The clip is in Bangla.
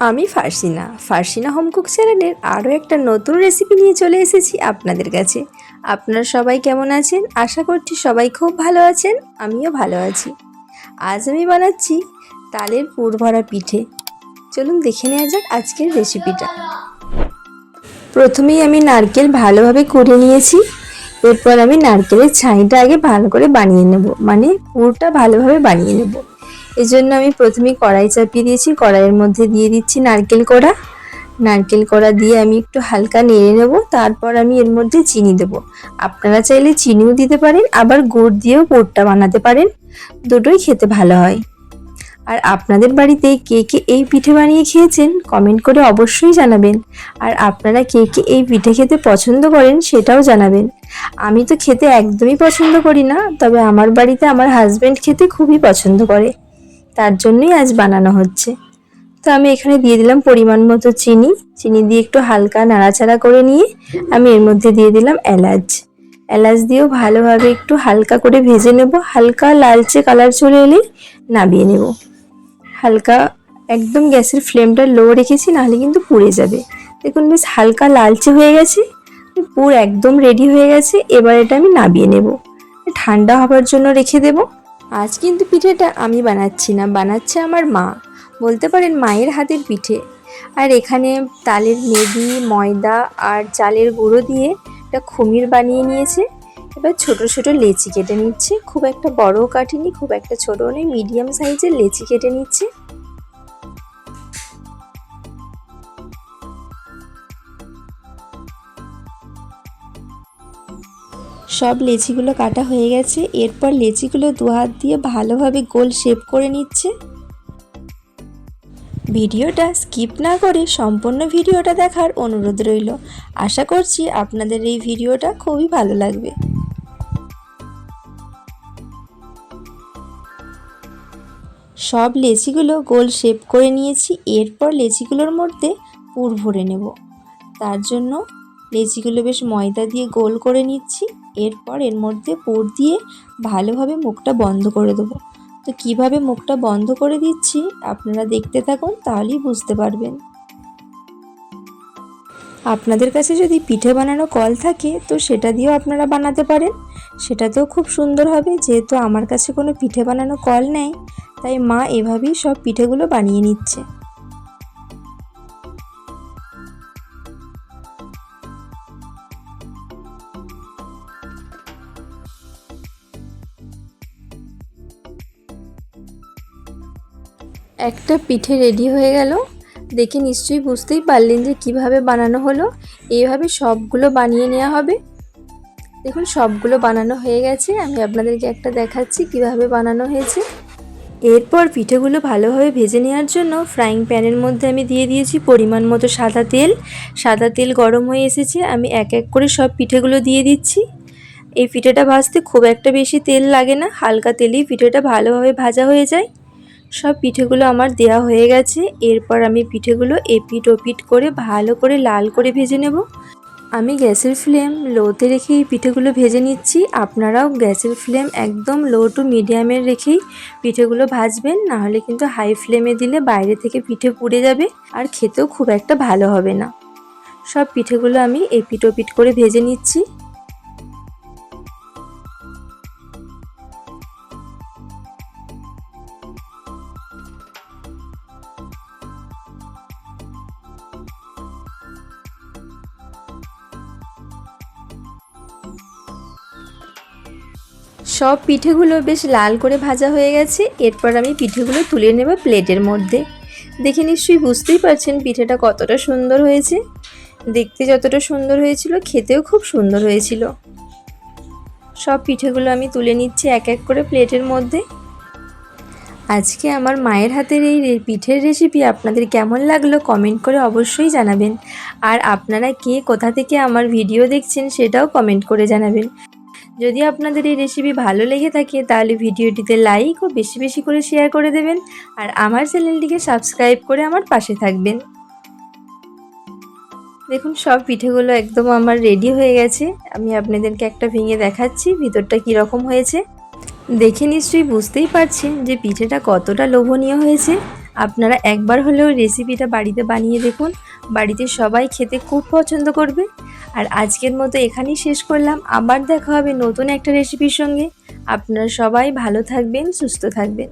আমি ফার্সিনা হোম কুক চ্যানেলের আরও একটা নতুন রেসিপি নিয়ে চলে এসেছি আপনাদের কাছে। আপনারা সবাই কেমন আছেন? আশা করছি সবাই খুব ভালো আছেন, আমিও ভালো আছি। আজ আমি বানাচ্ছি তালের পুর ভরা পিঠে। চলুন দেখে নেওয়া যাক আজকের রেসিপিটা। প্রথমেই আমি নারকেল ভালোভাবে কুড়ে নিয়েছি। এরপর আমি নারকেলের ছাইটা আগে ভালো করে বানিয়ে নেব, মানে পুরটা ভালোভাবে বানিয়ে নেব। এই জন্য আমি প্রথমেই কড়াই চাপিয়ে দিয়েছি। কড়াইয়ের মধ্যে দিয়ে দিচ্ছি নারকেল কোড়া দিয়ে আমি একটু হালকা নেড়ে নেব। তারপর আমি এর মধ্যে চিনি দেব। আপনারা চাইলে চিনিও দিতে পারেন, আবার গুড় দিয়েও পুরটা বানাতে পারেন, দুটোই খেতে ভালো হয়। আর আপনাদের বাড়িতে কে কে এই পিঠে বানিয়ে খেয়েছেন কমেন্ট করে অবশ্যই জানাবেন। আর আপনারা কে কে এই পিঠে খেতে পছন্দ করেন সেটাও জানাবেন। আমি তো খেতে একদমই পছন্দ করি না, তবে আমার বাড়িতে আমার হাজব্যান্ড খেতে খুবই পছন্দ করে, তার জন্যই আজ বানানো হচ্ছে। তো আমি এখানে দিয়ে দিলাম পরিমাণ মতো চিনি দিয়ে একটু হালকা নাড়াচাড়া করে নিয়ে আমি এর মধ্যে দিয়ে দিলাম এলাচ দিয়েও ভালোভাবে একটু হালকা করে ভেজে নেব। হালকা লালচে কালার চলে এলে নামিয়ে নেব। হালকা একদম গ্যাসের ফ্লেমটা লো রেখেছি, নাহলে কিন্তু পুড়ে যাবে। দেখুন বেশ হালকা লালচে হয়ে গেছে, পুর একদম রেডি হয়ে গেছে। এবার এটা আমি নামিয়ে নেব, ঠান্ডা হবার জন্য রেখে দেব। আজ কিন্তু পিঠেটা আমি বানাচ্ছি না, বানাচ্ছে আমার মা, বলতে পারেন মায়ের হাতের পিঠে। আর এখানে তালের মেদি, ময়দা আর চালের গুঁড়ো দিয়ে একটা খুমির বানিয়ে নিয়েছে। এবার ছোট ছোট লেচি কেটে নিচ্ছে, খুব একটা বড়ও কাটেনি, খুব একটা ছোটও নেই, মিডিয়াম সাইজের লেচি কেটে নিচ্ছে। সব লেচিগুলো কাটা হয়ে গেছে। এরপর লেচিগুলো দু হাত দিয়ে ভালোভাবে গোল শেপ করে নিচ্ছে। ভিডিওটা স্কিপ না করে সম্পূর্ণ ভিডিওটা দেখার অনুরোধ রইল। আশা করছি আপনাদের এই ভিডিওটা খুবই ভালো লাগবে। সব লেচিগুলো গোল শেপ করে নিয়েছি। এরপর লেচিগুলোর মধ্যে পুর ভরে নেব। তার জন্য লেচিগুলো বেশ ময়দা দিয়ে গোল করে নিচ্ছি। এরপর এর মধ্যে পুর দিয়ে ভালোভাবে মুখটা বন্ধ করে দেবো। তো কিভাবে মুখটা বন্ধ করে দিচ্ছি আপনারা দেখতে থাকুন, তাহলেই বুঝতে পারবেন। আপনাদের কাছে যদি পিঠে বানানো কল থাকে তো সেটা দিয়েও আপনারা বানাতে পারেন, সেটাতেও খুব সুন্দর হবে। যেহেতু আমার কাছে কোনো পিঠে বানানো কল নেই, তাই মা এভাবেই সব পিঠেগুলো বানিয়ে নিচ্ছে। একটা পিঠে রেডি হয়ে গেল। দেখে নিশ্চয়ই বুঝতেই পারলেন যে কিভাবে বানানো হলো। এইভাবে সবগুলো বানিয়ে নেওয়া হবে। দেখুন সবগুলো বানানো হয়ে গেছে। আমি আপনাদেরকে একটা দেখাচ্ছি কিভাবে বানানো হয়েছে। এরপর পিঠেগুলো ভালোভাবে ভেজে নেওয়ার জন্য ফ্রাইং প্যানের মধ্যে আমি দিয়ে দিয়েছি পরিমাণ মতো সাদা তেল গরম হয়ে এসেছে। আমি এক এক করে সব পিঠেগুলো দিয়ে দিচ্ছি। এই পিঠেটা ভাজতে খুব একটা বেশি তেল লাগে না, হালকা তেলেই পিঠেটা ভালোভাবে ভাজা হয়ে যায়। সব পিঠেগুলো আমার দেওয়া হয়ে গেছে। এরপর আমি পিঠেগুলো এপিট ওপিট করে ভালো করে লাল করে ভেজে নেব। আমি গ্যাসের ফ্লেম লোতে রেখেই পিঠেগুলো ভেজে নিচ্ছি। আপনারাও গ্যাসের ফ্লেম একদম লো টু মিডিয়ামে রেখেই পিঠেগুলো ভাজবেন, নাহলে কিন্তু হাই ফ্লেমে দিলে বাইরে থেকে পিঠে পুড়ে যাবে আর খেতেও খুব একটা ভালো হবে না। সব পিঠেগুলো আমি এপিট ওপিট করে ভেজে নিচ্ছি। সব পিঠেগুলো বেশ লাল করে ভাজা হয়ে গেছে। এরপর আমি পিঠেগুলো তুলে নেব প্লেটের মধ্যে। দেখে নিশ্চয়ই বুঝতেই পারছেন পিঠেটা কতটা সুন্দর হয়েছে। দেখতে যতটা সুন্দর হয়েছিল, খেতেও খুব সুন্দর হয়েছিল। সব পিঠেগুলো আমি তুলে নিচ্ছি এক এক করে প্লেটের মধ্যে। আজকে আমার মায়ের হাতের এই পিঠের রেসিপি আপনাদের কেমন লাগলো কমেন্ট করে অবশ্যই জানাবেন। আর আপনারা কে কোথা থেকে আমার ভিডিও দেখছেন সেটাও কমেন্ট করে জানাবেন। যদি আপনাদের এই রেসিপি ভালো লেগে থাকে তাহলে ভিডিওটিতে লাইক ও বেশি বেশি করে শেয়ার করে দেবেন। আর আমার চ্যানেলটিকে সাবস্ক্রাইব করে আমার পাশে থাকবেন। দেখুন সব পিঠেগুলো একদম আমার রেডি হয়ে গেছে। আমি আপনাদেরকে একটা ভেঙে দেখাচ্ছি ভিতরটা কীরকম হয়েছে। দেখে নিশ্চয়ই বুঝতেই পারছেন যে পিঠেটা কতটা লোভনীয় হয়েছে। আপনারা একবার হলেও রেসিপিটা বাড়িতে বানিয়ে দেখুন, বাড়িতে সবাই খেতে খুব পছন্দ করবে। আর আজকের মতো এখানেই শেষ করলাম, আবার দেখা হবে নতুন একটা রেসিপির সঙ্গে। আপনারা সবাই ভালো থাকবেন, সুস্থ থাকবেন।